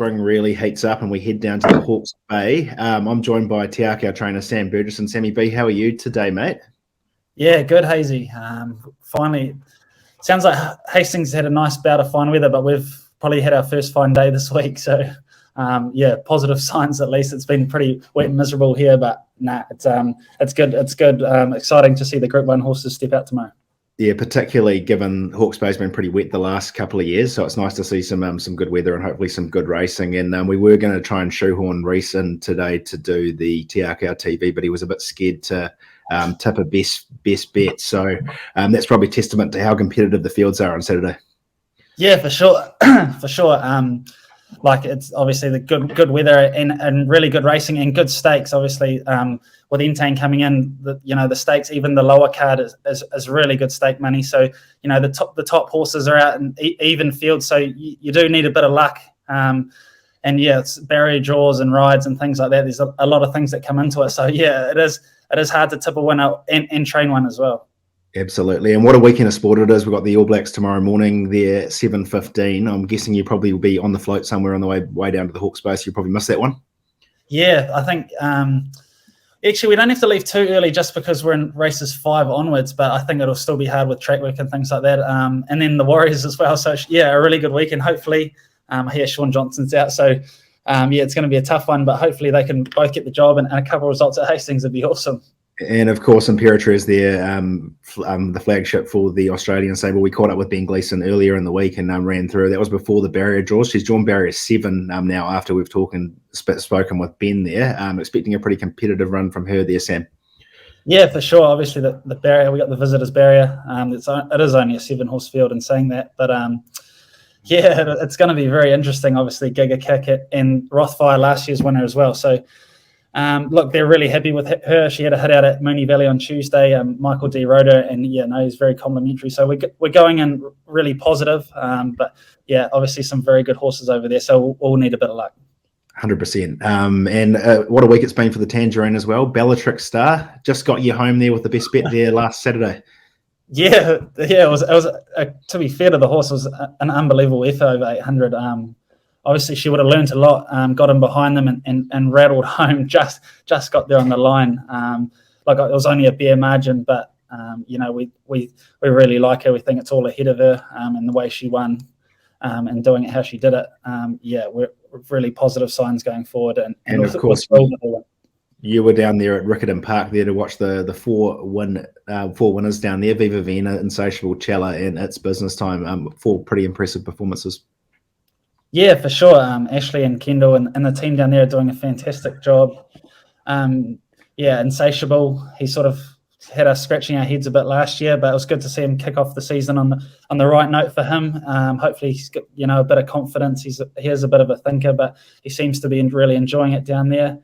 spring really heats up and we head down to the Hawke's Bay. I'm joined by Te Akau trainer Sam Burgess. And Sammy B, how are you today, mate? Yeah, good, Hazy. Finally, sounds like Hastings had a nice bout of fine weather, but we've probably had our first fine day this week. So, yeah, positive signs at least. It's been pretty wet and miserable here, but it's good. It's good. Exciting to see the Group 1 horses step out tomorrow. Yeah, particularly given Hawke's Bay's been pretty wet the last couple of years, so it's nice to see some good weather and hopefully some good racing. And we were going to try and shoehorn Reese in today to do the Te Akau TV, but he was a bit scared to tip a best bet. So that's probably testament to how competitive the fields are on Saturday. Yeah, for sure, for sure. Like it's obviously the good weather and really good racing and good stakes. Obviously, with Entane coming in, the stakes, even the lower card is really good stake money. So the top horses are out in even fields. So you do need a bit of luck. And yeah, it's barrier draws and rides and things like that. There's a lot of things that come into it. So yeah, it is hard to tip a winner and train one as well. Absolutely. And what a weekend of sport it is. We've got the All Blacks tomorrow morning there, 7:15. I'm guessing you probably will be on the float somewhere on the way down to the Hawke's Bay, so you probably missed that one. Yeah, I think actually we don't have to leave too early just because we're in races 5 onwards, but I think it'll still be hard with track work and things like that. And then the Warriors as well. So yeah, a really good weekend. Hopefully, Sean Johnson's out. So yeah, it's going to be a tough one, but hopefully they can both get the job and a couple of results at Hastings would be awesome. And of course, Imperator is there, the flagship for the Australian stable. We caught up with Ben Gleason earlier in the week and ran through. That was before the barrier draws. She's drawn barrier 7 now after we've spoken with Ben there. Expecting a pretty competitive run from her there, Sam. Yeah, for sure. Obviously, the barrier, we got the visitors barrier. It is only a 7-horse field in saying that, but yeah, it's going to be very interesting. Obviously, Giga Kick and Rothfire last year's winner as well. So. Look, they're really happy with her. She had a hit out at Moonee Valley on Tuesday. Michael D. Roder, and yeah, no, he's very complimentary. So we're going in really positive. But yeah, obviously some very good horses over there. So we'll need a bit of luck. 100%. And what a week it's been for the Tangerine as well. Bellatrix Star just got you home there with the best bet there last Saturday. Yeah. It was to be fair to the horse, it was an unbelievable effort over 800. Obviously, she would have learned a lot, got in behind them and rattled home, just got there on the line. Like it was only a bare margin, but, we really like her. We think it's all ahead of her and the way she won and doing it how she did it. Yeah, we're really positive signs going forward. And of course, you were down there at Riccarton Park there to watch the four winners down there, Viva Vienna, Insatiable, Chella, and It's Business Time. 4 pretty impressive performances. Yeah, for sure. Ashley and Kendall and the team down there are doing a fantastic job. Yeah, Insatiable, he sort of had us scratching our heads a bit last year, but it was good to see him kick off the season on the right note for him. Hopefully he's got, a bit of confidence. He is a bit of a thinker, but he seems to be really enjoying it down there.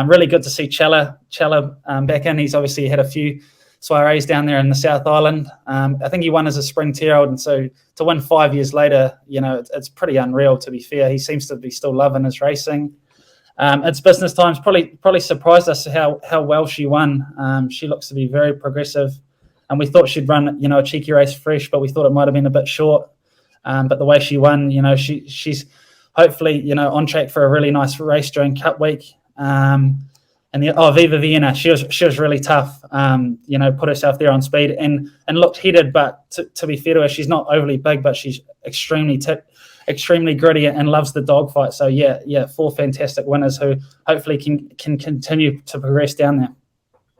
Really good to see Chella back in. He's obviously had a few soirees down there in the South Island. I think he won as a spring 2-year-old, and so to win 5 years later, it's pretty unreal, to be fair. He seems to be still loving his racing. It's Business Time's probably surprised us how well she won. She looks to be very progressive, and we thought she'd run a cheeky race fresh, but we thought it might have been a bit short. But the way she won, she's hopefully on track for a really nice race during Cup Week. And Viva Vienna, she was really tough. Put herself there on speed and looked headed. But to be fair to her, she's not overly big, but she's extremely gritty and loves the dogfight. So yeah, 4 fantastic winners who hopefully can continue to progress down there.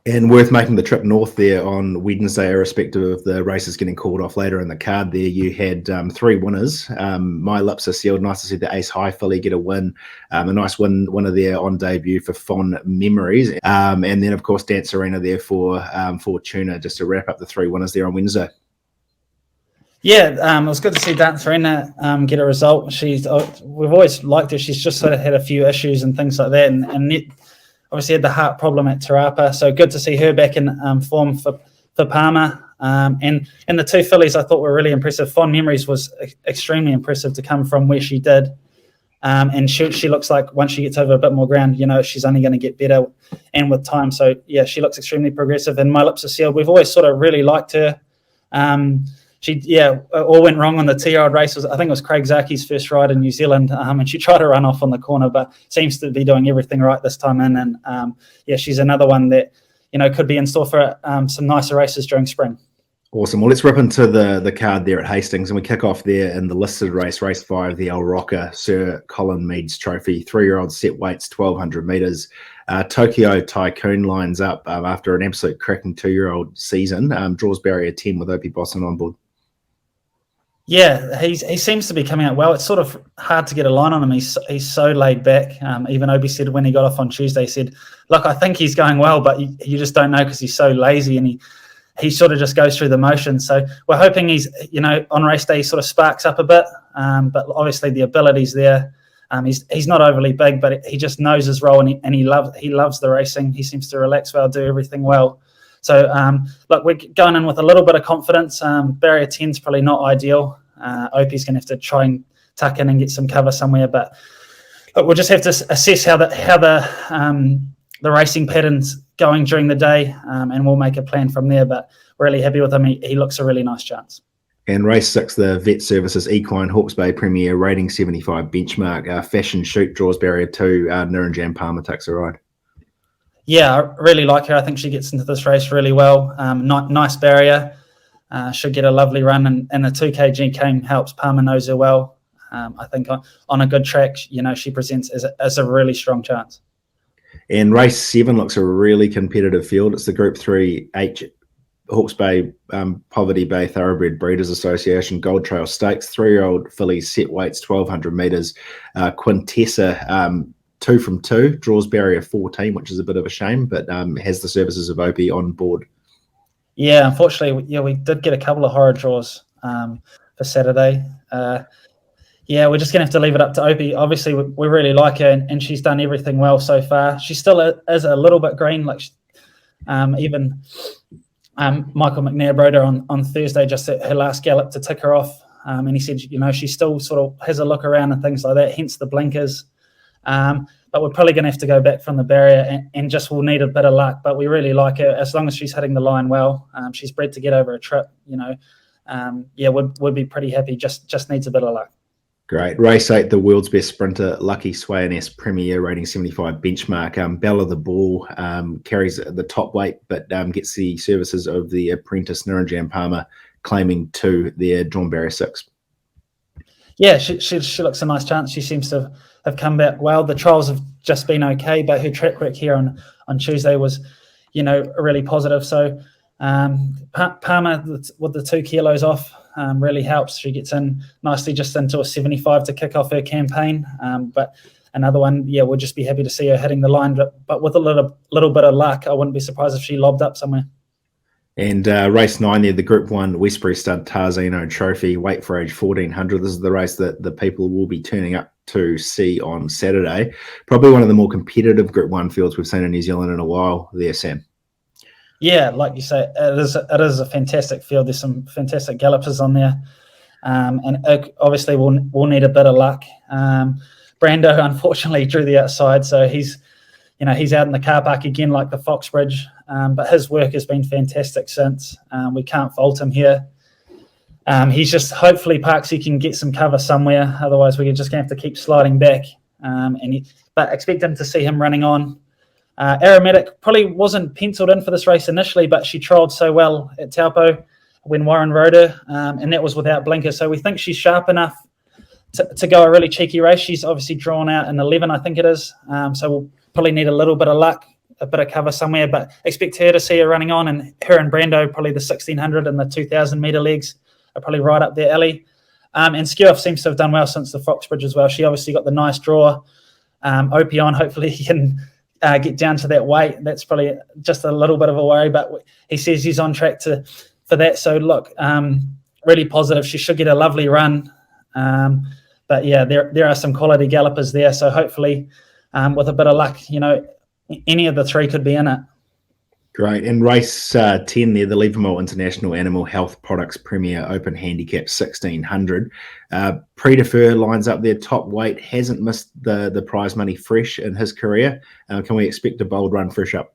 And worth making the trip north there on Wednesday, irrespective of the races getting called off later in the card there. You had 3 winners. My lips are sealed. Nice to see the Ace High filly get a win. A nice winner there on debut for Fond Memories. And then, of course, Dance Arena there for Fortuna, just to wrap up the 3 winners there on Wednesday. Yeah, it was good to see Dance Arena get a result. We've always liked her. She's just sort of had a few issues and things like that. And obviously had the heart problem at Te Rapa, so good to see her back in form for Palmer. And the 2 fillies I thought were really impressive. Fond Memories was extremely impressive to come from where she did. And she looks like once she gets over a bit more ground, she's only going to get better and with time. So, yeah, she looks extremely progressive. And My Lips Are Sealed, we've always sort of really liked her. all went wrong on the 2-year-old race. I think it was Craig Zaki's first ride in New Zealand, and she tried to run off on the corner, but seems to be doing everything right this time in. And she's another one that could be in store for some nicer races during spring. Awesome. Well, let's rip into the card there at Hastings, and we kick off there in the listed race 5, the El Roca Sir Colin Meads Trophy. 3-year-old set weights, 1,200 metres. Tokyo Tycoon lines up after an absolute cracking 2-year-old season. Draws barrier 10 with Opie Boston on board. Yeah, he seems to be coming out well. It's sort of hard to get a line on him. He's so laid back. Even Opie said when he got off on Tuesday, he said, look, I think he's going well, but you just don't know because he's so lazy, and he sort of just goes through the motions. So we're hoping he's, on race day, he sort of sparks up a bit. But obviously the ability's there. He's not overly big, but he just knows his role, and he loves the racing. He seems to relax well, do everything well. So look, we're going in with a little bit of confidence. Barrier 10's probably not ideal. Opie's going to have to try and tuck in and get some cover somewhere. But we'll just have to assess how the racing pattern's going during the day, and we'll make a plan from there. But we're really happy with him. He looks a really nice chance. And race 6, the Vet Services Equine Hawke's Bay Premier, rating 75 benchmark. Fashion Shoot draws barrier 2. Niranjan Palmer takes a ride. Yeah, I really like her. I think she gets into this race really well. Nice barrier. Should get a lovely run, and the 2kg cane helps. Palmer knows her well. I think on a good track, she presents as a really strong chance. And race 7 looks a really competitive field. It's the Group 3 Hawke's Bay Poverty Bay Thoroughbred Breeders Association Gold Trail Stakes. 3-year-old fillies, set weights, 1,200 metres. Quintessa, 2 from 2, draws barrier 14, which is a bit of a shame, but has the services of Opie on board. Yeah, unfortunately, we did get a couple of horror draws for Saturday. We're just going to have to leave it up to Opie. Obviously, we really like her, and she's done everything well so far. She still is a little bit green. Even Michael McNair rode her on Thursday, just at her last gallop to tick her off. And he said, she still sort of has a look around and things like that, hence the blinkers. But we're probably going to have to go back from the barrier and just will need a bit of luck. But we really like her as long as she's hitting the line well. She's bred to get over a trip, we'd be pretty happy. Just needs a bit of luck. Great. Race 8, the world's best sprinter, Lucky Swainess Premier, rating 75 benchmark. Belle of the Ball carries the top weight, but gets the services of the apprentice Niranjan Palmer, claiming 2 there, drawn barrier 6. Yeah, she looks a nice chance. She seems to have come back well. The trials have just been okay, but her track work here on Tuesday was, really positive. So Palmer, with the 2 kilos off, really helps. She gets in nicely just into a 75 to kick off her campaign. But another one, we'll just be happy to see her hitting the line. But with a little bit of luck, I wouldn't be surprised if she lobbed up somewhere. And race 9 there, the Group 1 Westbury Stud Tarzino Trophy, weight for age 1,400. This is the race that the people will be turning up to see on Saturday. Probably one of the more competitive Group 1 fields we've seen in New Zealand in a while there, Sam. Yeah, like you say, it is a fantastic field. There's some fantastic gallopers on there. And obviously we'll need a bit of luck. Brando, unfortunately, drew the outside, so he's out in the car park again like the Foxbridge. But his work has been fantastic since. We can't fault him here. He's just hopefully Parksy can get some cover somewhere. Otherwise, we're just going to have to keep sliding back. But expect him to see him running on. Aromatic probably wasn't penciled in for this race initially, but she trialled so well at Taupo when Warren rode her, and that was without blinker. So we think she's sharp enough to go a really cheeky race. She's obviously drawn out in 11, I think it is. So we'll probably need a little bit of luck, a bit of cover somewhere, but expect her to see her running on, and her and Brando, probably the 1,600 and the 2,000 metre legs are probably right up their alley. And Skew seems to have done well since the Foxbridge as well. She obviously got the nice draw. Opie on, hopefully he can get down to that weight. That's probably just a little bit of a worry, but he says he's on track for that. So look, really positive. She should get a lovely run. But yeah, there are some quality gallopers there. So hopefully with a bit of luck, any of the 3 could be in it. Great. And race 10 there, the Livermore International Animal Health Products Premier Open Handicap 1,600. Predefer lines up there, top weight, hasn't missed the prize money fresh in his career. Can we expect a bold run fresh up?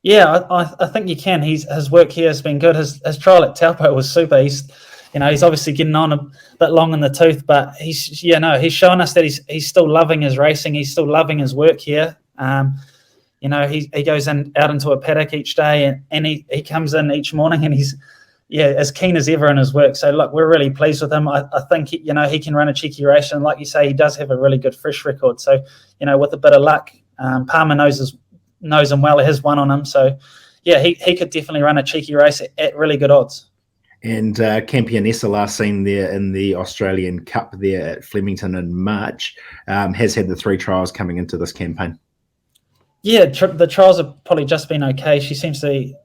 Yeah, I think you can. His work here has been good. His trial at Taupo was super. He's obviously getting on a bit long in the tooth, but he's shown us that he's still loving his racing. He's still loving his work here. He goes out into a paddock each day, and he comes in each morning, and he's as keen as ever in his work. So look, we're really pleased with him. I think he can run a cheeky race, and like you say, he does have a really good fresh record. So with a bit of luck, Palmer knows him well. He has one on him, so he could definitely run a cheeky race at really good odds. And Campionessa, last seen there in the Australian Cup there at Flemington in March, has had the 3 trials coming into this campaign. Yeah, the trials have probably just been okay. She seems to be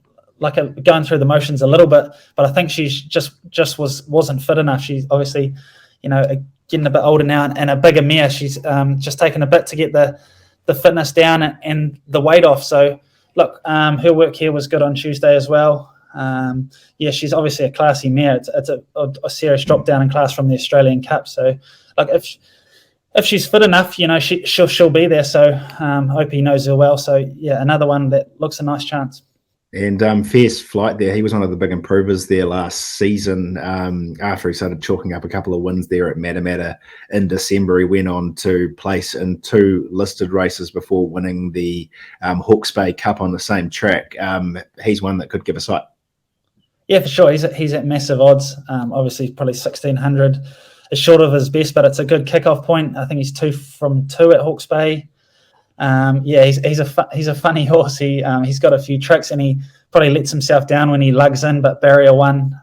going through the motions a little bit, but I think she's just wasn't fit enough. She's obviously, getting a bit older now and a bigger mare. She's just taken a bit to get the fitness down and the weight off. So look, her work here was good on Tuesday as well. She's obviously a classy mare. It's a serious drop down in class from the Australian Cup. So like if she's fit enough, she'll be there. So hope he knows her well. So another one that looks a nice chance. And Fierce Flight there, he was one of the big improvers there last season. After he started chalking up a couple of wins there at Matamata in December, he went on to place in 2 listed races before winning the Hawke's Bay Cup on the same track. He's one that could give a sight. Yeah, for sure. He's at massive odds. Obviously, probably 1,600 is short of his best, but it's a good kickoff point. I think he's 2 from 2 at Hawke's Bay. He's a funny horse. He's got a few tricks, and he probably lets himself down when he lugs in. But barrier 1,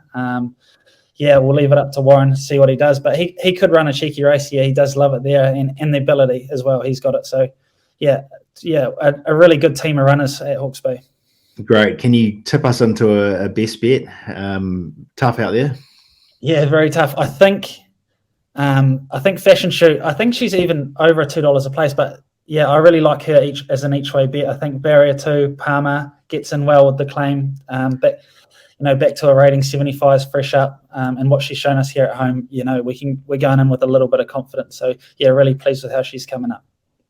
we'll leave it up to Warren to see what he does. But he could run a cheeky race. Yeah, he does love it there, and the ability as well. He's got it. So a really good team of runners at Hawke's Bay. Great. Can you tip us into a best bet? Tough out there. Yeah, very tough. I think Fashion Shoot. I think she's even over $2 a place, but. Yeah, I really like her as an each-way bet. I think barrier 2, Palmer gets in well with the claim. Back to a rating 75 is fresh up, and what she's shown us here at home, we're going in with a little bit of confidence. So really pleased with how she's coming up.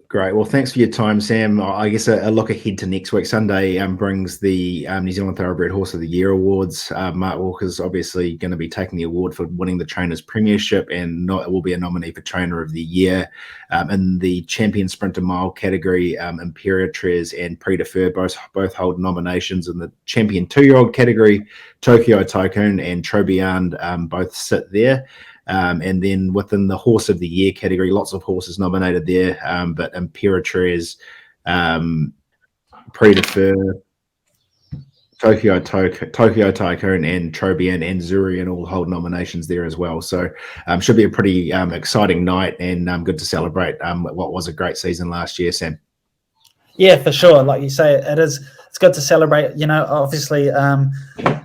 Great. Well, thanks for your time, Sam. I guess a look ahead to next week. Sunday brings the New Zealand Thoroughbred Horse of the Year Awards. Mark Walker's obviously going to be taking the award for winning the Trainers Premiership, and will be a nominee for Trainer of the Year. In the Champion Sprinter Mile category, Imperatriz and Prix de Fer both hold nominations. In the Champion 2-year-old category, Tokyo Tycoon and Trobiand both sit there. And then within the Horse of the Year category, lots of horses nominated there, but Imperatriz, Prix de Fer, Tokyo Tycoon, and Trobian and Zurian all hold nominations there as well. So should be a pretty exciting night, and good to celebrate what was a great season last year, Sam. Yeah, for sure. Like you say, it's good to celebrate. Obviously,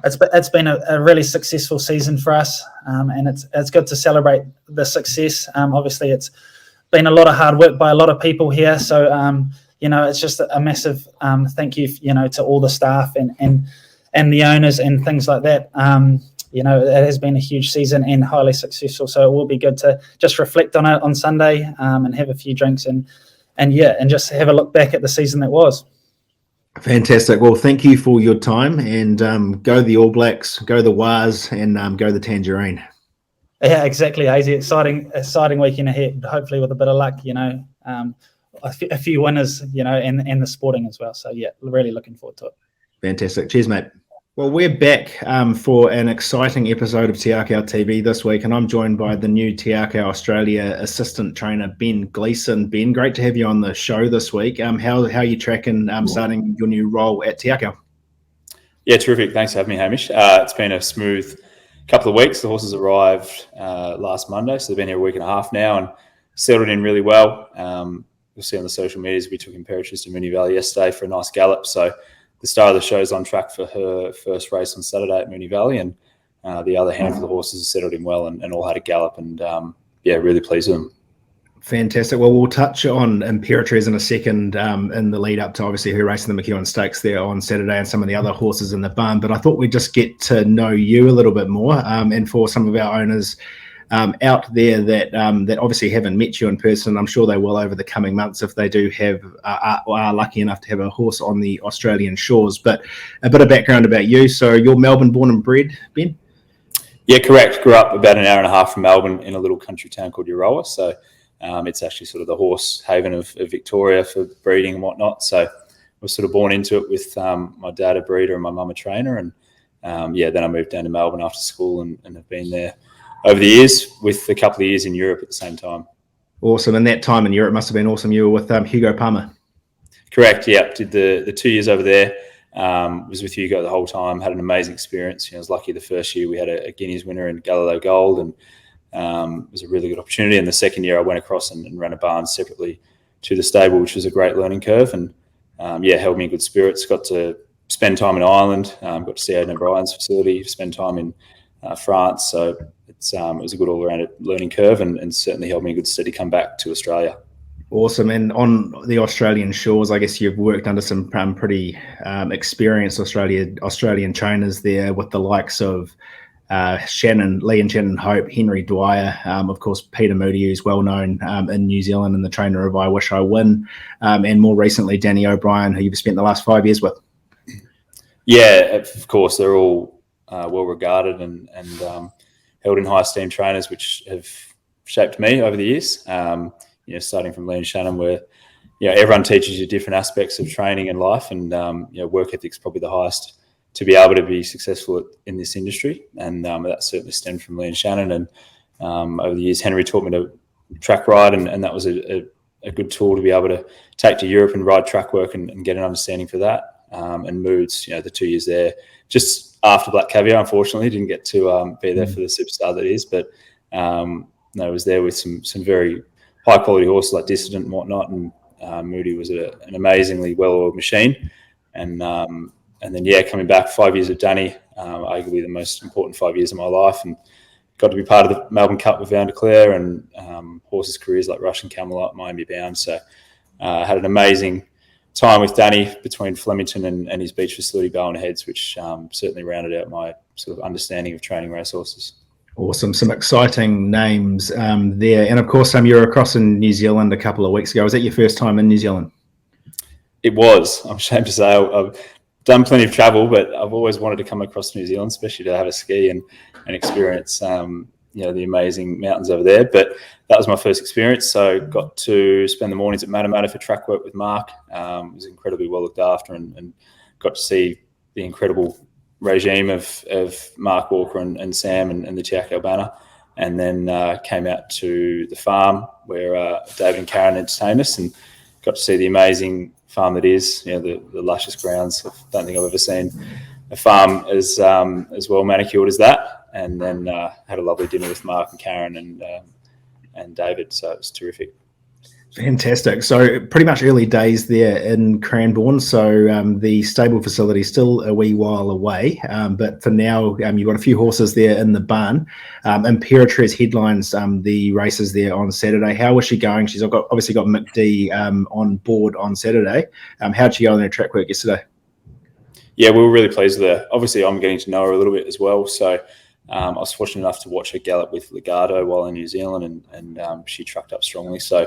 it's been a really successful season for us, and it's good to celebrate the success. Obviously, it's been a lot of hard work by a lot of people here. So, it's just a massive thank you, to all the staff and the owners and things like that. It has been a huge season and highly successful. So it will be good to just reflect on it on Sunday and have a few drinks and just have a look back at the season that was. Fantastic. Well, thank you for your time, and go the All Blacks, go the Waz, and go the Tangerine. Yeah, exactly, Hazy. Exciting weekend ahead. Hopefully, with a bit of luck, a few winners, and the sporting as well. So really looking forward to it. Fantastic. Cheers, mate. Well, we're back for an exciting episode of Te Akau TV this week, and I'm joined by the new Te Akau Australia assistant trainer, Ben Gleason. Ben, great to have you on the show this week. How are you tracking starting your new role at Te Akau? Yeah, terrific. Thanks for having me, Hamish. It's been a smooth couple of weeks. The horses arrived last Monday, so they've been here a week and a half now and settled in really well. You'll see on the social medias we took Imperatriz to Moonee Valley yesterday for a nice gallop, so the star of the show is on track for her first race on Saturday at Moonee Valley, and the other handful of horses have settled in well and all had a gallop, and really pleased with them. Fantastic. Well, we'll touch on Imperatriz in a second in the lead up to obviously her racing the McEwen Stakes there on Saturday and some of the other horses in the barn. But I thought we'd just get to know you a little bit more, and for some of our owners out there that that obviously haven't met you in person. I'm sure they will over the coming months if they do have are lucky enough to have a horse on the Australian shores. But a bit of background about you. So you're Melbourne born and bred, Ben? Yeah, correct. Grew up about an hour and a half from Melbourne in a little country town called Euroa. So it's actually sort of the horse haven of Victoria for breeding and whatnot. So I was sort of born into it with my dad a breeder and my mum a trainer. And then I moved down to Melbourne after school and have been there over the years with a couple of years in Europe at the same time. Awesome. And that time in Europe must have been awesome. You were with Hugo Palmer. Correct. Yeah. Did the 2 years over there. Was with Hugo the whole time. Had an amazing experience. I was lucky the first year we had a Guineas winner in Galileo Gold, and it was a really good opportunity. And the second year I went across and ran a barn separately to the stable, which was a great learning curve, and held me in good spirits. Got to spend time in Ireland. Got to see Aidan O'Brien's facility. Spend time in France. So it was a good all-around learning curve, and certainly held me in good stead to come back to Australia. Awesome. And on the Australian shores, I guess you've worked under some pretty experienced Australian trainers there with the likes of Lee and Shannon Hope, Henry Dwyer, of course, Peter Moody, who's well known in New Zealand and the trainer of I Wish I Win, and more recently, Danny O'Brien, who you've spent the last 5 years with. Yeah, of course, they're all well regarded and held in high esteem trainers, which have shaped me over the years. Starting from Lee and Shannon, where everyone teaches you different aspects of training and life, and work ethic's probably the highest to be able to be successful in this industry, and that certainly stemmed from Lee and Shannon. And over the years, Henry taught me to track ride, and that was a good tool to be able to take to Europe and ride track work and get an understanding for that. And moods, the 2 years there, just after Black Caviar, unfortunately, didn't get to be there for the superstar that is, but I was there with some very high quality horses like Dissident and whatnot, and Moody was an amazingly well-oiled machine. And then coming back 5 years at Danny, arguably the most important 5 years of my life, and got to be part of the Melbourne Cup with Vandeclaire and horses' careers like Russian Camelot, Miami Bound. So I had an amazing time with Danny between Flemington and his beach facility, Bowen Heads, which certainly rounded out my sort of understanding of training racehorses. Awesome. Some exciting names there. And of course, you were across in New Zealand a couple of weeks ago. Was that your first time in New Zealand? It was. I'm ashamed to say I've done plenty of travel, but I've always wanted to come across New Zealand, especially to have a ski and experience, the amazing mountains over there. But that was my first experience. So got to spend the mornings at Matamata for track work with Mark. Was incredibly well looked after and got to see the incredible regime of Mark Walker and Sam and the Tiaco banner, and then came out to the farm where David and Karen entertained us, and got to see the amazing farm that is, the luscious grounds. I don't think I've ever seen a farm as well manicured as that. And then had a lovely dinner with Mark and Karen and David, so it was terrific. Fantastic. So pretty much early days there in Cranbourne. So the stable facility is still a wee while away. But for now, you've got a few horses there in the barn. Imperatriz headlines the races there on Saturday. How was she going? She's obviously got Mick D on board on Saturday. How'd she go on her track work yesterday? Yeah, we were really pleased with her. Obviously, I'm getting to know her a little bit as well. So I was fortunate enough to watch her gallop with Legato while in New Zealand, and she trucked up strongly. So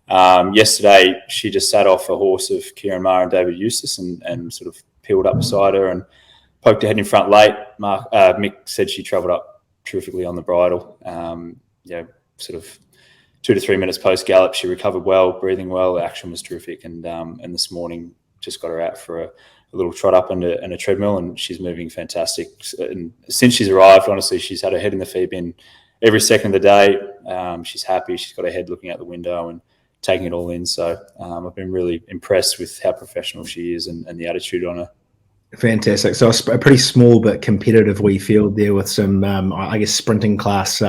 yesterday, she just sat off a horse of Kieran Maher and David Eustace and sort of peeled up beside her and poked her head in front late. Mick said she travelled up terrifically on the bridle. Sort of 2 to 3 minutes post gallop, she recovered well, breathing well. The action was terrific, and this morning just got her out for a little trot up and a treadmill, and she's moving fantastic. And since she's arrived, honestly, she's had her head in the feed bin every second of the day. She's happy. She's got her head looking out the window and taking it all in. So I've been really impressed with how professional she is and the attitude on her. Fantastic. So a pretty small but competitive wee field there with some, sprinting class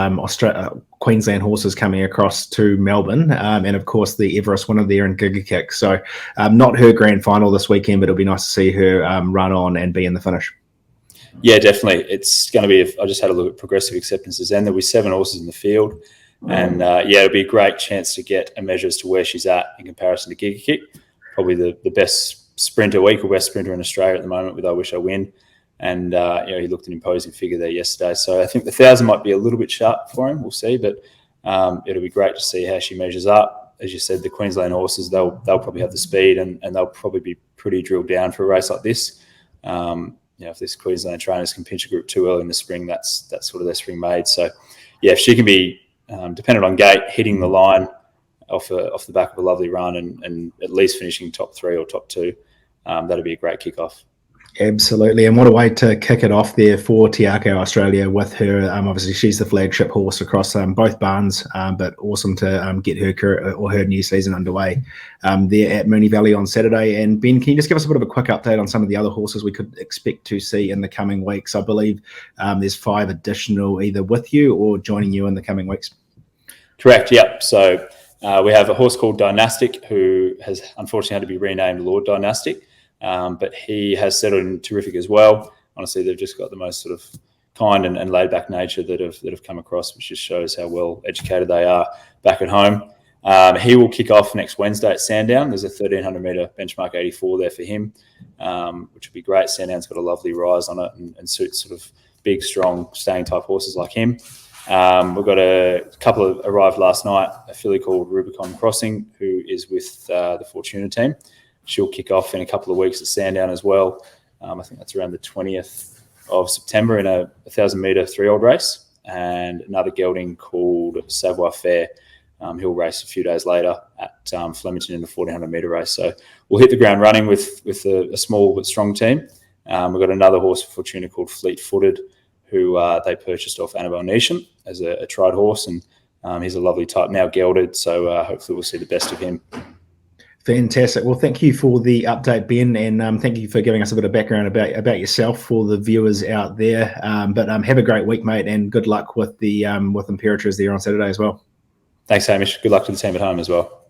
Queensland horses coming across to Melbourne. And of course, the Everest winner there in Giga Kick. So not her grand final this weekend, but it'll be nice to see her run on and be in the finish. Yeah, definitely. It's going to be, I just had a look at progressive acceptances, and there'll be 7 horses in the field. And it'll be a great chance to get a measure as to where she's at in comparison to Giga Kick. Probably the best sprinter, equal best sprinter in Australia at the moment with I Wish I Win. and he looked an imposing figure there yesterday. So I think the 1,000 might be a little bit sharp for him. We'll see, but it'll be great to see how she measures up. As you said, the Queensland horses, they'll probably have the speed, and they'll probably be pretty drilled down for a race like this. If this Queensland trainers can pinch a group too early in the spring, that's sort of their spring made. So, yeah, if she can be dependent on gate, hitting the line off the back of a lovely run, and at least finishing top 3 or top 2, that'd be a great kickoff. Absolutely, and what a way to kick it off there for Te Akau Australia with her. Obviously, she's the flagship horse across both barns, but awesome to get her new season underway there at Moonee Valley on Saturday. And Ben, can you just give us a bit of a quick update on some of the other horses we could expect to see in the coming weeks? I believe there's 5 additional either with you or joining you in the coming weeks. Correct, yep. So we have a horse called Dynastic, who has unfortunately had to be renamed Lord Dynastic. But he has settled in terrific as well. Honestly, they've just got the most sort of kind and laid back nature that have come across, which just shows how well educated they are back at home. He will kick off next Wednesday at Sandown. There's a 1,300 metre benchmark 84 there for him, which would be great. Sandown's got a lovely rise on it and suits sort of big, strong, staying type horses like him. We've got a couple of arrived last night, a filly called Rubicon Crossing, who is with the Fortuna team. She'll kick off in a couple of weeks at Sandown as well. I think that's around the 20th of September in a 1,000 metre 3-year-old race. And another gelding called Savoir Faire. He'll race a few days later at Flemington in the 1,400 metre race. So we'll hit the ground running with a small but strong team. We've got another horse for Fortuna called Fleet Footed, who they purchased off Annabelle Neesham as a tried horse. And he's a lovely type, now gelded. So hopefully we'll see the best of him. Fantastic. Well, thank you for the update, Ben, and thank you for giving us a bit of background about yourself for the viewers out there. But have a great week, mate, and good luck with the with Imperatriz there on Saturday as well. Thanks, Hamish. Good luck to the team at home as well.